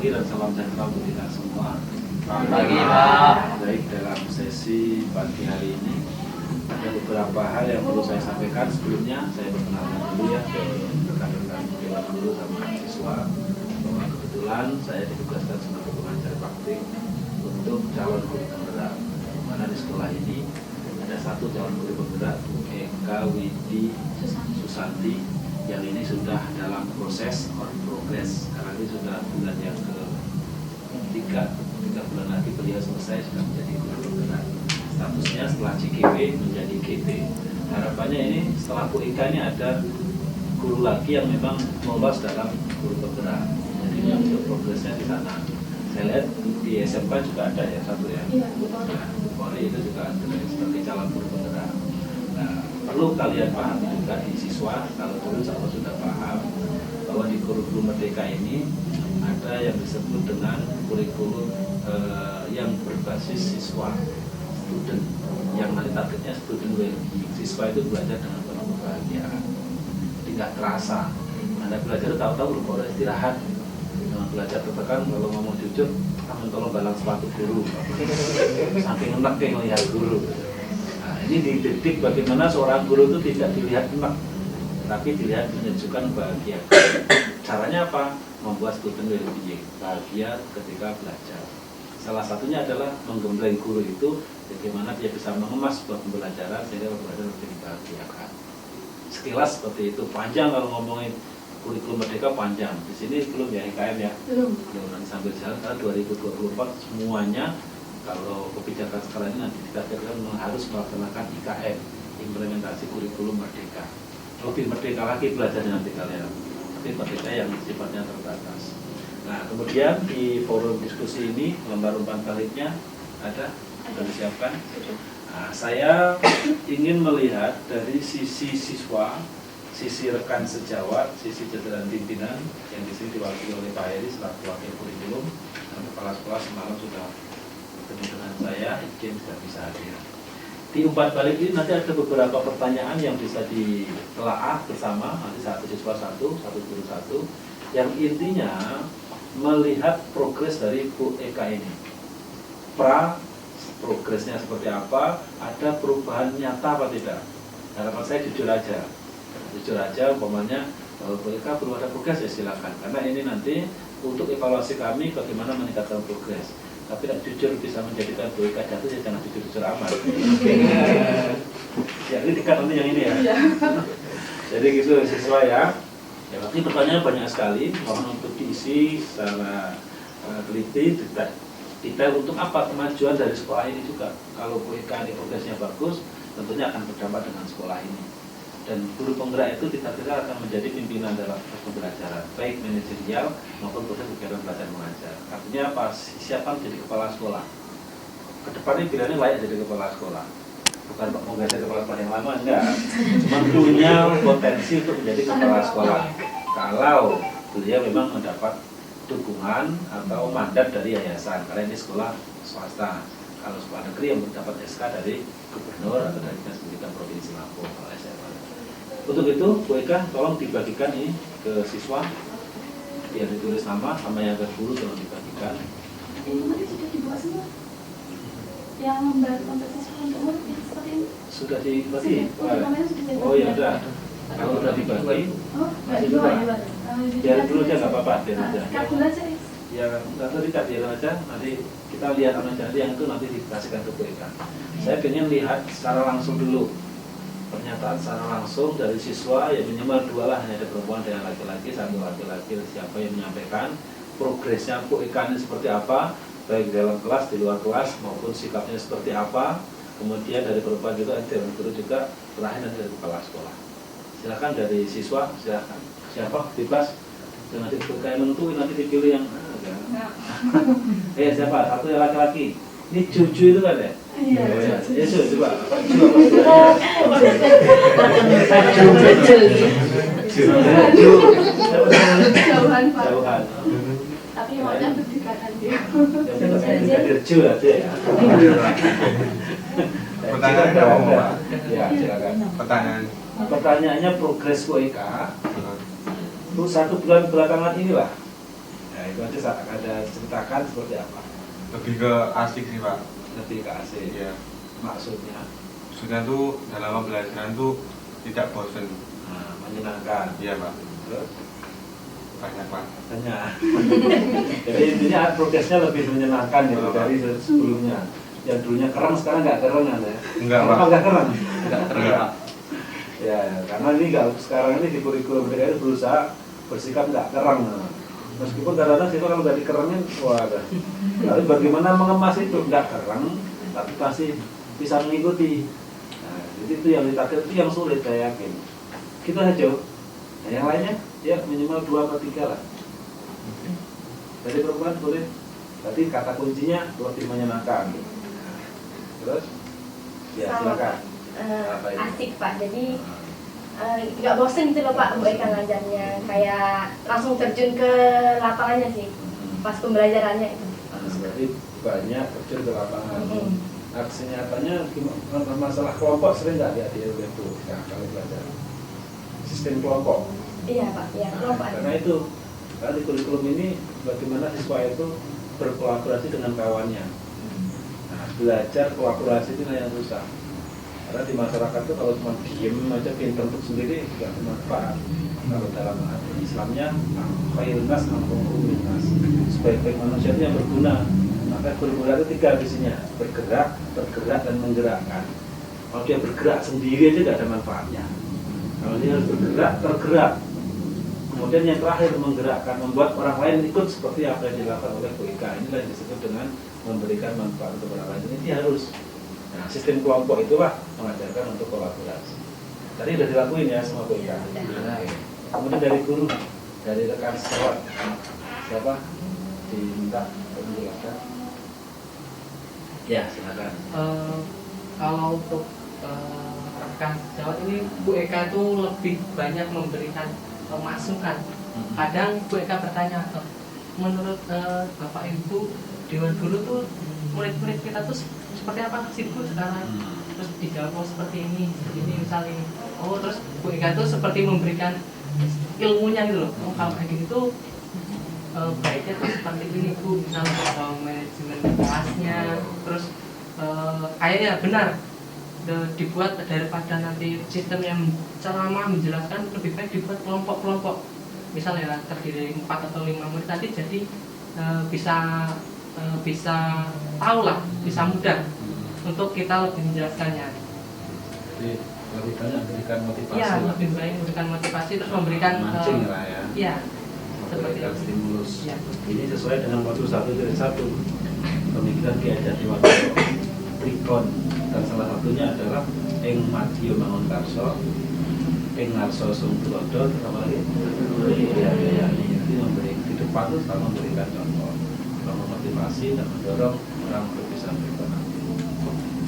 pagi dan salam sejahtera untuk kita semua. Selamat pagi, Pak. Baik, dalam sesi pagi hari ini ada beberapa hal yang perlu saya sampaikan. Sebelumnya saya perkenalkan dulu ya ke rekan-rekan dewan guru sama siswa bahwa kebetulan saya ditugaskan sebagai pengajar praktik untuk calon guru penggerak. Mana di sekolah ini ada satu calon guru penggerak, Bu Eka Widi Susanti, yang ini sudah dalam proses on progress karena ini sudah bulan yang ketiga, 3 bulan lagi beliau selesai sudah menjadi guru penggerak. Statusnya setelah CGP menjadi GP. Harapannya ini setelah Bu Eka ini ada guru lagi yang memang lolos dalam guru penggerak. Jadi ini untuk progresnya di sana. Saya lihat di SMK juga ada ya satu ya. Iya, Polri itu juga ada sebagai calon guru penggerak. Nah, perlu kalian pahami juga di siswa, kalau dulu sama sudah paham bahwa di kurikulum Merdeka ini ada yang disebut dengan kurikulum yang berbasis siswa, student, yang nanti targetnya student well-being. Siswa itu belajar dengan penuh kebahagiaan, tidak terasa. Anda belajar tahu-tahu lupa istirahat. Jangan belajar tertekan, kalau ngomong jujur, kamu tolong balang sepatu guru, saking enak yang melihat guru. Nah, ini dididik bagaimana seorang guru itu tidak dilihat enak, tapi dilihat menunjukkan bahagia. Caranya apa? Membuat student well-being, bahagia ketika belajar. Salah satunya adalah menggembleng guru itu, bagaimana dia bisa mengemas sebuah pembelajaran sehingga pembelajaran lebih dibahagiakan. Sekilas seperti itu, panjang kalau ngomongin kurikulum Merdeka panjang. Di sini belum ya IKM ya? Belum. Nanti sambil jalan karena 2024 semuanya kalau kebijakan sekarang ini nanti ditargetkan harus melaksanakan IKM, implementasi kurikulum Merdeka. Lebih merdeka lagi belajarnya nanti kalian. Tapi merdeka yang sifatnya terbatas. Nah, kemudian di forum diskusi ini lembar umpan baliknya ada sudah disiapkan. Nah, saya ingin melihat dari sisi siswa, sisi rekan sejawat, sisi jajaran pimpinan yang di sini diwakili oleh Pak Heri selaku wakil kurikulum dan kepala sekolah semalam sudah bertemu dengan saya, izin tidak bisa hadir. Di umpan balik ini nanti ada beberapa pertanyaan yang bisa ditelaah bersama, nanti satu siswa satu guru satu, yang intinya melihat progres dari Bu Eka ini. Progresnya seperti apa, ada perubahan nyata apa tidak. Harapan saya jujur aja, umpamanya kalau Bu Eka belum ada progres ya silakan, karena ini nanti untuk evaluasi kami bagaimana meningkatkan progres. Tapi tidak jujur bisa menjadikan Bu Eka jatuh, ya jangan jujur amat. Ya ini dekat nanti yang ini ya. Jadi gitu siswa ya. Ya nanti pertanyaan banyak sekali, mohon untuk diisi secara teliti, detail untuk apa kemajuan dari sekolah ini juga. Kalau Bu Eka ini progresnya bagus, tentunya akan berdampak dengan sekolah ini. Dan guru penggerak itu kita akan menjadi pimpinan dalam pembelajaran, baik manajerial maupun proses kegiatan belajar mengajar. Artinya apa? Siapa menjadi kepala sekolah? Kedepannya pilihannya layak jadi kepala sekolah. Bukan mau jadi kepala sekolah yang lama, enggak. Cuma punya potensi untuk menjadi kepala sekolah. Kalau beliau memang mendapat dukungan atau mandat dari yayasan, karena ini sekolah swasta. Kalau sekolah negeri yang mendapat SK dari gubernur atau dari Dinas Pendidikan Provinsi Lampung, kalau SMA. Untuk itu, Bu Eka, tolong dibagikan ini ke siswa, biar ditulis nama yang ke guru, tolong dibagikan. Itu nanti sudah dibuat semua? Yang membuat kompetisi untuk murid seperti ini? Sudah dibagi? Oh ya udah. Kalau sudah dibagi, masih juga. Biar dulu aja, nggak apa-apa, biar aja. Kabul aja ya? Ya, nggak tahu biar aja, nanti kita lihat nanti yang itu nanti dikasihkan ke Bu Eka. Saya ingin lihat secara langsung dulu. Pernyataan secara langsung dari siswa yang minimal 2 lah, hanya ada perempuan dan laki-laki, 1 laki-laki, siapa yang menyampaikan progresnya Bu Eka ini seperti apa, baik dalam kelas, di luar kelas, maupun sikapnya seperti apa. Kemudian dari perempuan juga, dari guru juga, terakhir nanti dari kepala sekolah. Silakan dari siswa, silakan. Siapa? Bebas. Jangan kayak menentuin, nanti dipilih yang siapa? Satu yang laki-laki. Ini Juju itu kan ya? Iya. Ya coba. Jauhan. Tapi maunya berdekatan dia. Brigadir Ju aja ya. Pertanyaan ada mau Pak? Ya, silakan. Pertanyaannya Progres Bu Eka. Untuk 1 bulan belakangan inilah. Nah itu aja ada ceritakan seperti apa. Lebih ke asik sih Pak. Lebih ke asik. Iya. Maksudnya Tuh dalam pembelajaran tuh tidak bosen. menyenangkan. Iya Pak. Terus Banyak Pak. banyak. Jadi intinya progresnya lebih menyenangkan gitu dari sebelumnya. Yang dulunya kerang sekarang nggak kerang ya? Enggak Pak. Kenapa nggak kerang? Enggak keren Enggak. Pak. Ya, karena ini sekarang ini di kurikulum mereka itu berusaha bersikap nggak kerang. Meskipun kadang-kadang siswa kalau nggak dikerangin, wah ada. Lalu bagaimana mengemas itu nggak kerang, tapi pasti bisa mengikuti. Nah, jadi itu yang ditakdir, itu yang sulit saya yakin. Kita aja. Nah, yang lainnya ya minimal 2 atau 3 lah. Jadi perempuan boleh. Berarti kata kuncinya lebih menyenangkan. Terus, ya silakan. Apa ini? Asik Pak, jadi nggak bosen gitu loh Pak Bu Eka ngajarnya, kayak langsung terjun ke lapangannya sih pas pembelajarannya itu. Berarti banyak terjun ke lapangan. Mm-hmm. Aksi nyatanya gimana, masalah kelompok sering nggak dia di itu yang kali belajar sistem kelompok. Iya Pak, ya kelompok. Karena itu kan di kurikulum ini bagaimana siswa itu berkolaborasi dengan kawannya. Nah, belajar kolaborasi itu yang susah. Karena di masyarakat itu kalau cuma diem aja pinter untuk sendiri nggak bermanfaat. Kalau dalam arti Islamnya khairun nas amruhum nas, sebaik-baik manusia itu yang berguna. Maka kurikulum itu 3 visinya: bergerak, dan menggerakkan. Kalau dia bergerak sendiri aja nggak ada manfaatnya. Kalau dia harus bergerak, tergerak. Kemudian yang terakhir menggerakkan, membuat orang lain ikut seperti apa yang dilakukan oleh Bu Eka. Inilah yang disebut dengan memberikan manfaat untuk orang lain. Ini dia harus. Nah, sistem kelompok itulah mengajarkan untuk kolaborasi. Tadi sudah dilakuin ya sama Bu Eka. Kemudian dari guru, dari rekan sejawat, siapa diminta menjelaskan? Ya, silakan. Kalau untuk rekan sejawat ini Bu Eka itu lebih banyak memberikan masukan. Kadang Bu Eka bertanya, menurut Bapak Ibu Dewan Guru tuh murid-murid kita tuh seperti apa sih Bu sekarang? Terus dijawab seperti ini misalnya. Oh terus Bu Eka tuh seperti memberikan ilmunya gitu loh. Oh kalau kayak gitu tuh baiknya tuh seperti ini Bu, misalnya manajemen kelasnya, terus kayaknya benar dibuat daripada nanti sistem yang ceramah menjelaskan, lebih baik dibuat kelompok-kelompok, misalnya terdiri 4 atau 5 murid nanti, jadi bisa tahu lah, bisa mudah untuk kita lebih menjelaskannya. Jadi lebih banyak memberikan motivasi. Iya, lebih baik memberikan motivasi, terus memberikan mancing lah ya. Iya. Memberikan stimulus. Ya. Ini sesuai dengan modul 1.1 pemikiran Ki Hajar Dewata Trikon, dan salah satunya adalah ing madya mangun karso, ing ngarso sumtulodo, apa lagi? Jadi memberi di depan itu selalu memberikan contoh, memotivasi dan mendorong orang untuk bisa berkontribusi.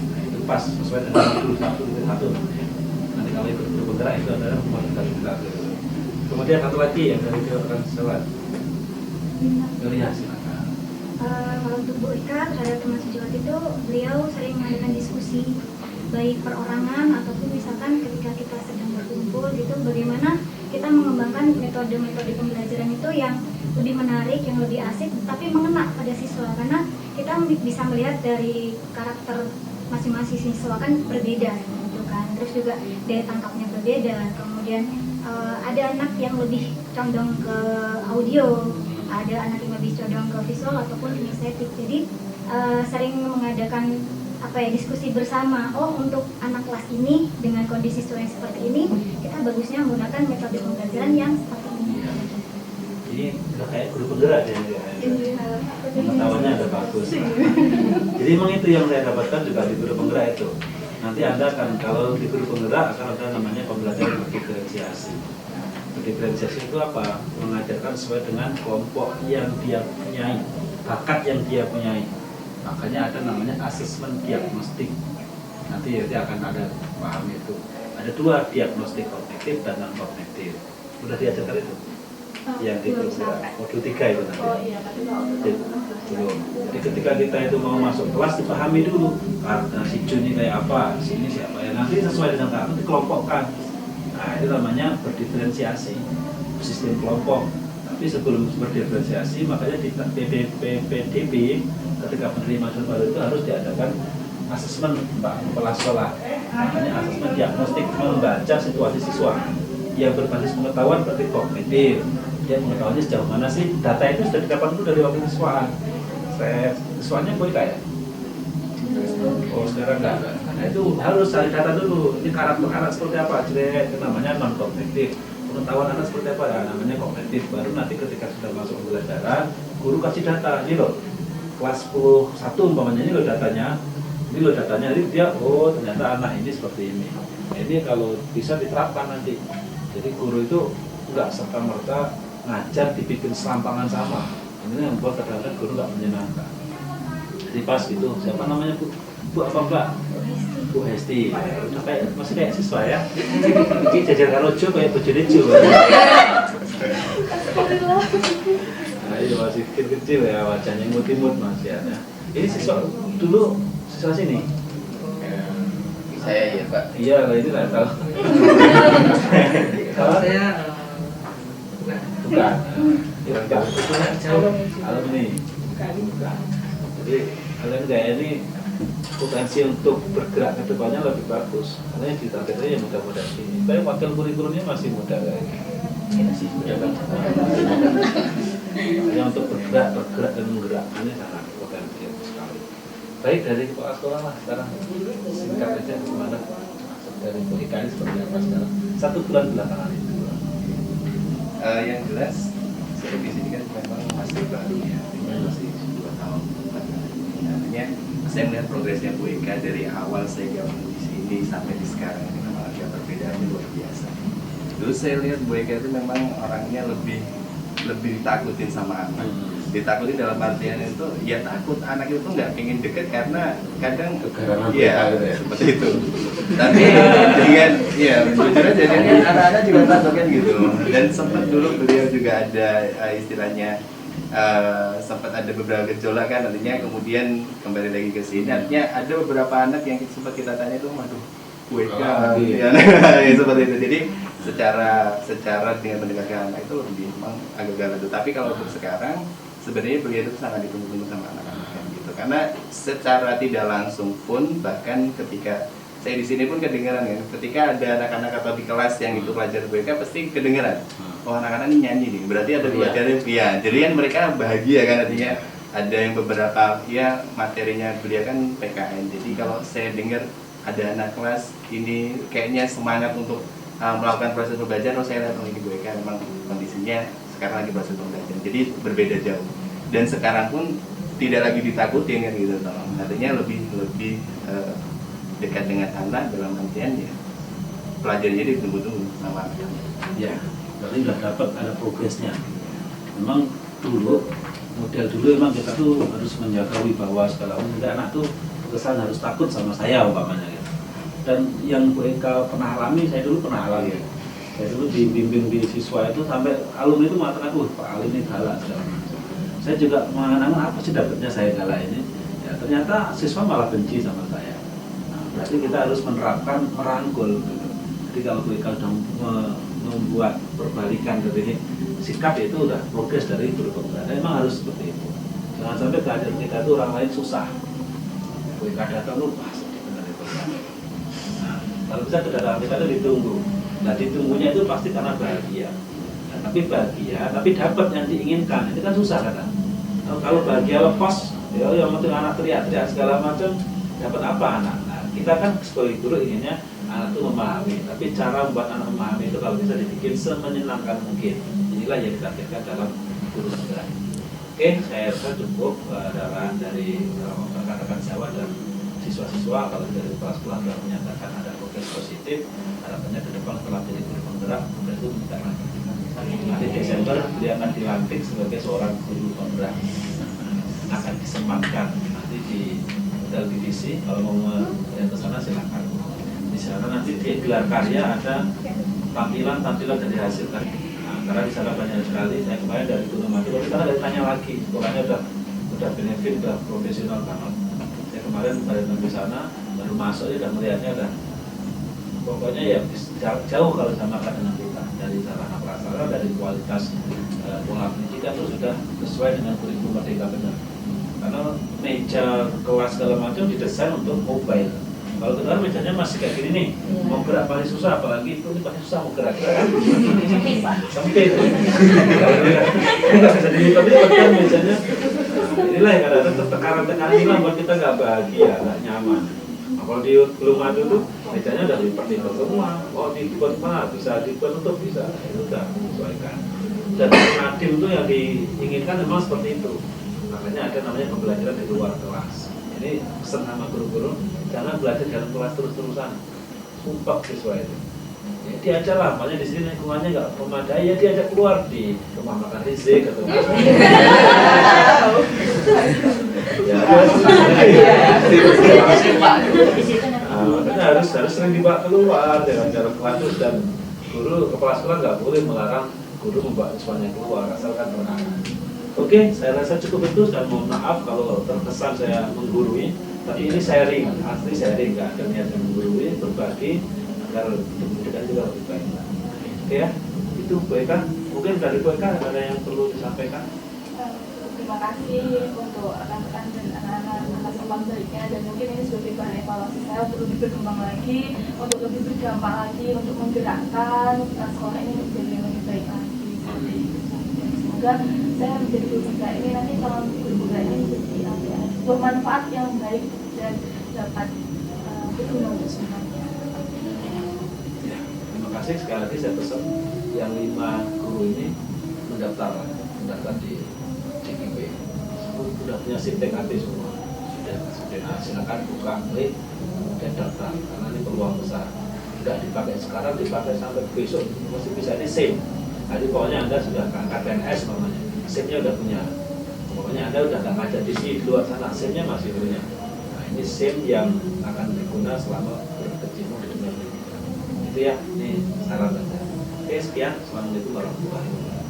Nah, itu pas sesuai dengan modul 1.1. Nanti kalau ikut bergerak itu adalah modul 1.1. Kemudian satu lagi yang dari rekan sejawat. Lihat silakan. Kalau untuk Bu Eka terhadap teman sejawat itu, beliau sering mengadakan diskusi baik perorangan ataupun misalkan ketika kita sedang berkumpul gitu, bagaimana kita mengembangkan metode-metode pembelajaran itu yang lebih menarik, yang lebih asik, tapi mengena pada siswa, karena kita bisa melihat dari karakter masing-masing siswa kan berbeda gitu kan, terus juga daya tangkapnya berbeda, kemudian ada anak yang lebih condong ke audio, ada anak yang lebih condong ke visual ataupun kinestetik. Jadi sering mengadakan diskusi bersama. Oh, untuk anak kelas ini dengan kondisi siswa yang seperti ini, kita bagusnya menggunakan metode pembelajaran yang seperti ini. Ini udah kayak guru penggerak ya. Pengetahuannya ada bagus. Jadi memang itu yang saya dapatkan juga di guru penggerak itu. Nanti Anda akan, kalau di guru penggerak akan ada namanya pembelajaran berdiferensiasi. Berdiferensiasi itu apa? Mengajarkan sesuai dengan kelompok yang dia punyai, bakat yang dia punyai. Makanya ada namanya asesmen diagnostik. Nanti akan ada paham itu. Ada 2, diagnostik kognitif dan non kognitif. Sudah diajarkan itu? Yang di guru penggerak. Modul 3 itu nanti. Oh iya, tapi kalau Belum. Jadi ketika kita itu mau masuk kelas dipahami dulu karena si Jun ini kayak apa, sini siapa ya, nanti sesuai dengan karakter dikelompokkan. Nah itu namanya berdiferensiasi, sistem kelompok. Nah, Tapi sebelum berdiferensiasi, makanya di PDB ketika menerima mahasiswa baru itu harus diadakan asesmen kepala sekolah. Makanya asesmen diagnostik membaca situasi siswa yang berbasis pengetahuan berarti kognitif. Dia pengetahuannya sejauh mana sih? Data itu sudah didapat dulu dari waktu siswaan. Siswanya BOIKA ya? Oh sekarang enggak. Nah itu harus cari data dulu. Ini karakter anak seperti apa? Jadi namanya non kognitif. Pengetahuan anak seperti apa? Ya, namanya kognitif. Baru nanti ketika sudah masuk pembelajaran, guru kasih data. Ini loh, kelas 10 1 umpamanya ini loh datanya. Ini loh datanya. Jadi dia oh ternyata anak ini seperti ini. Nah, ini kalau bisa diterapkan nanti. Jadi guru itu enggak serta merta ngajar dibikin selampangan sama. Ini yang membuat kadang-kadang guru nggak menyenangkan. Jadi pas gitu, siapa namanya Bu? Bu apa Mbak? Bu Hesti. Udah kayak masih kayak siswa ya. Ini jajar karojo kayak bojone Jo. Nah, ini masih kecil ya wajahnya imut-imut masih ya. Ini siswa dulu siswa sini. Saya ya Pak. Iya, kalau ini nggak tahu. Kalau saya Bukan. bukan. Bukan. Jauh. Alumni. Bukan. Jadi kalian kayak ini potensi untuk bergerak ke depannya lebih bagus. Karena yang ditargetnya yang muda-muda ini. Tapi wakil kurikulumnya masih muda kayaknya. Masih muda kan. Yang untuk bergerak dan menggerakkan ini sangat potensial sekali. Baik dari kepala sekolah lah sekarang singkat aja gimana dari BOIKA ini seperti apa sekarang 1 bulan belakangan itu. Yang jelas saya di sini kan memang masih baru ya, masih 2 tahun. Artinya saya melihat progresnya Bu Eka dari awal saya gabung di sini sampai di sekarang ini memang ada perbedaannya luar biasa. Dulu saya lihat Bu Eka itu memang orangnya lebih ditakutin sama anak. Ditakutin dalam artian itu ya takut anak itu nggak pengen deket karena kadang iya seperti itu. Tapi dengan ya jujur aja kan anak-anak juga takut kan gitu. Dan sempat dulu beliau juga ada istilahnya sempat ada beberapa gejolak kan, artinya kemudian kembali lagi ke sini, artinya ada beberapa anak yang sempat kita tanya itu waduh WK ya, seperti itu. Jadi secara dengan mendekatkan anak itu lebih memang agak galau. Tapi kalau untuk sekarang sebenarnya beliau itu sangat ditunggu-tunggu sama anak-anak gitu, karena secara tidak langsung pun bahkan ketika saya di sini pun kedengaran kan, ketika ada anak-anak atau di kelas yang itu pelajar BK pasti kedengaran, oh anak-anak ini nyanyi nih, berarti ada pelajaran ya, jadi kan mereka bahagia kan, artinya ada yang beberapa ya materinya beliau kan PKN, jadi kalau saya dengar ada anak kelas ini kayaknya semangat untuk melakukan proses pembelajaran, saya lihat oh ini BK memang kondisinya sekarang lagi proses pembelajaran, jadi berbeda jauh. Dan sekarang pun tidak lagi ditakutin kan gitu, artinya lebih dekat dengan anak dalam artian ya pelajarannya ditunggu-tunggu sama anak. Ya, berarti sudah dapat ada progresnya. Memang model dulu memang kita tuh harus menjaga wibawa segala macam. Anak tuh kesan harus takut sama saya umpamanya gitu. Dan yang Bu Eka pernah alami, saya dulu pernah alami. Saya dulu dibimbing di siswa itu sampai alumni itu mengatakan, Pak Alim ini galak segala macam. Saya juga mengenang apa sih dapatnya saya galak ini. Ya ternyata siswa malah benci sama saya. Nah, berarti kita harus menerapkan merangkul. Jadi kalau Bu Eka sudah membuat perbalikan dari sikap itu udah progres dari guru pembelajaran. Memang harus seperti itu. Jangan sampai belajar kita itu orang lain susah. Bu Eka datang lupa sebenarnya. Nah, kalau bisa kedatangan kita itu ditunggu. Nah ditunggunya itu pasti karena bahagia. Nah, tapi bahagia, tapi dapat yang diinginkan. Itu kan susah kadang. Kalau bahagia lepas, ya yang penting anak teriak-teriak segala macam, dapat apa anak? Nah, kita kan sebagai guru inginnya anak itu memahami. Tapi cara membuat anak memahami itu kalau bisa dibikin semenyenangkan mungkin. Inilah yang kita pikirkan dalam guru pembelajaran. Oke, saya rasa cukup arahan dari rekan-rekan sejawat dan siswa-siswa. Kalau dari kepala sekolah telah menyatakan ada progres positif, harapannya ke depan setelah jadi guru penggerak, kemudian itu meningkat lagi. Nanti Desember dia akan dilantik sebagai seorang guru penggerak, akan disematkan nanti di hotel divisi. Kalau mau ke sana silakan. Di sana nanti di gelar karya ada tampilan dari hasil karya. Nah, karena di sana banyak sekali. Saya kemarin dari Gunung Mati, kalau kita ada tanya lagi, sekolahnya udah benefit, udah profesional banget. Saya kemarin datang di sana baru masuk ya udah melihatnya udah pokoknya ya jauh kalau sama dengan kita. dari sarana prasarana, dari kualitas pola pendidikan itu sudah sesuai dengan kurikulum Merdeka benar. Karena meja kelas segala macam didesain untuk mobile. Kalau kita mejanya masih kayak gini nih, mau gerak paling susah, apalagi itu paling susah mau gerak. Sempit. Nggak bisa dilipat kan mejanya. Inilah yang kadang-kadang tekanan-tekanan ini membuat kita nggak bahagia, nggak nyaman. Nah, kalau di belum ada tuh mejanya udah lipat-lipat semua. Oh dibuat mana? Bisa dibuat bisa. Itu udah menyesuaikan. Dan alternatif itu yang diinginkan memang seperti itu. Makanya ada namanya pembelajaran di luar kelas. Ini pesan sama guru-guru, jangan belajar dalam kelas terus-terusan. Sumpah siswa itu. Ya, diajak lah, makanya di sini lingkungannya nggak memadai, ya diajak keluar di rumah makan Rizik atau makanya harus sering dibawa keluar dengan cara kelas, dan guru kepala sekolah nggak boleh melarang guru membawa siswanya keluar asalkan berkenan. Oke, saya rasa cukup itu, dan mohon maaf kalau terkesan saya menggurui, tapi ini sharing, asli sharing, nggak ada niat yang menggurui, berbagi agar pendidikan juga lebih baik. Oke ya, itu Bu Eka. Mungkin dari Bu Eka ada yang perlu disampaikan? Terima kasih untuk rekan-rekan dan anak-anak atas kembang baiknya, dan mungkin ini sebagai bahan evaluasi saya untuk lebih berkembang lagi, untuk lebih berdampak lagi, untuk menggerakkan sekolah ini menjadi lebih baik lagi. Semoga saya menjadi guru muda ini nanti kalau guru muda ini menjadi bermanfaat yang baik dan dapat berguna untuk semuanya. Ya, terima kasih sekali lagi. Saya pesan yang 5 guru ini mendaftar di CKP. Sudah punya SIM TKP semua. Sudah silakan buka klik dan daftar, karena ini peluang besar. Tidak dipakai sekarang, dipakai sampai besok masih bisa di SIM. Jadi pokoknya Anda sudah angkat PNS namanya, SIM-nya udah punya. Pokoknya Anda udah nggak ngajar di sini, di luar sana, SIM-nya masih punya. Nah ini SIM yang akan berguna selama berkecimpung di dunia pendidikan. Itu ya, ini saran saja. Oke, sekian. Assalamualaikum warahmatullahi wabarakatuh.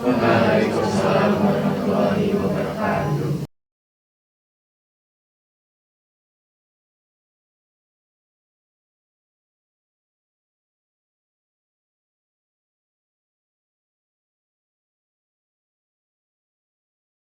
Waalaikumsalam warahmatullahi wabarakatuh.